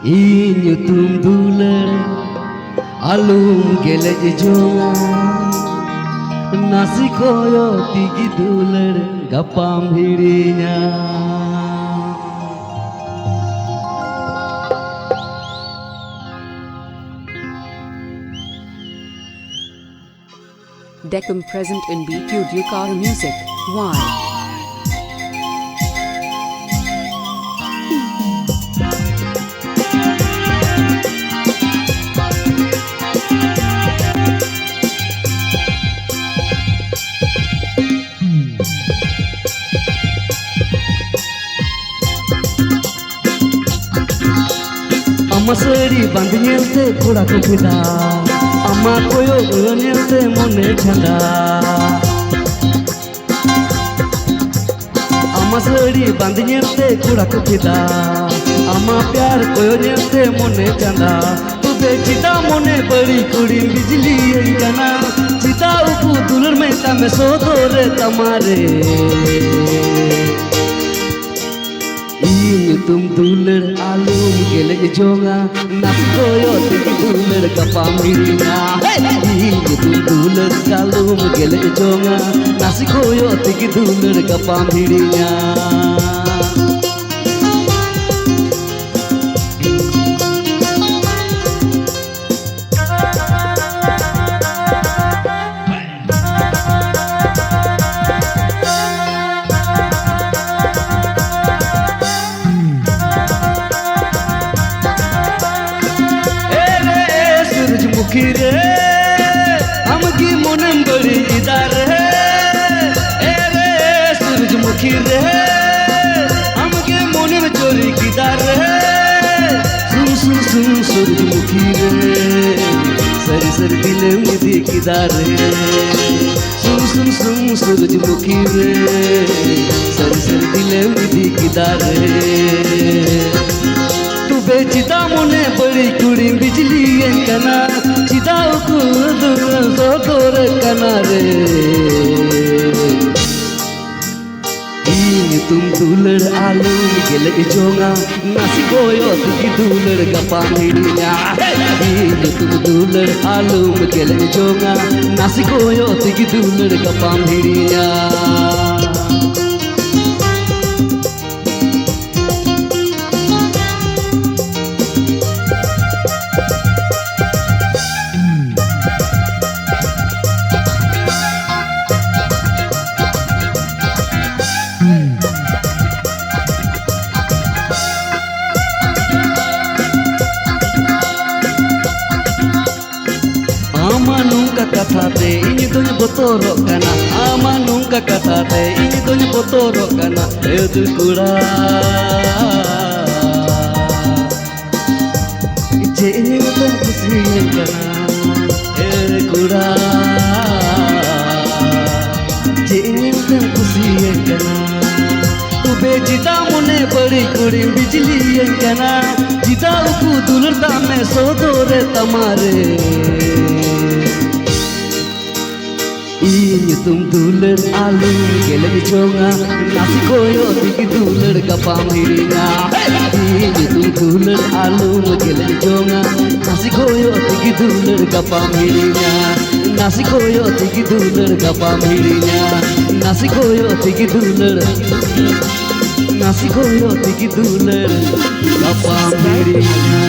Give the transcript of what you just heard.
Inyutum dular alum gelej jonga nasi koyo tigi dular gapam hirinya. Decum present in BQ Dukar Music. Why? Amasari bandnyelte kura kupida ama koyo nyelte mone chanda Amasari bandnyelte kura kupida ama pyar koyo nyelte mone chanda tube chita mone badi kudi bijli kana chita upu dulur mein tame sodore tamare Inyutum dular alum gelej jonga nasi koyo tigi dular gapam hirinya. Inyutum dular alum gelej jonga nasi koyo tigi dular gapam hirinya. Kire amki monem badi idar hai ere surjmukhi re amke monem chori kidar hai sun surjmukhi re sari sari dil mein dikdar hai sun surjmukhi re sari sari dil mein dikdar hai tu bechita mone badi kudi bijli kana chita uku sodor kana re Inyutum dular alum gelej jonga nasi koyo tigi dular gapam hirinya. Inyutum dular alum gelej jonga nasi koyo tigi dular gapam hirinya. Ama nunca kathate ini donya botorok kana ama nunca kathate ini donya botorok kana edu kura iche ini don kusi kana edu kura iche ini don kusi kana tu bechita mone badi kudi bijli kana jita uku dular dame sodore tamare Inyutum dular alum gelej jonga nasi koyo tigi dular gapam hirinya. Inyutum dular alum gelej jonga nasi koyo tigi dular gapam hirinya. Nasi koyo tigi dular gapam hirinya. Nasi koyo tigi dular nasi koyo tigi dular gapam hirinya.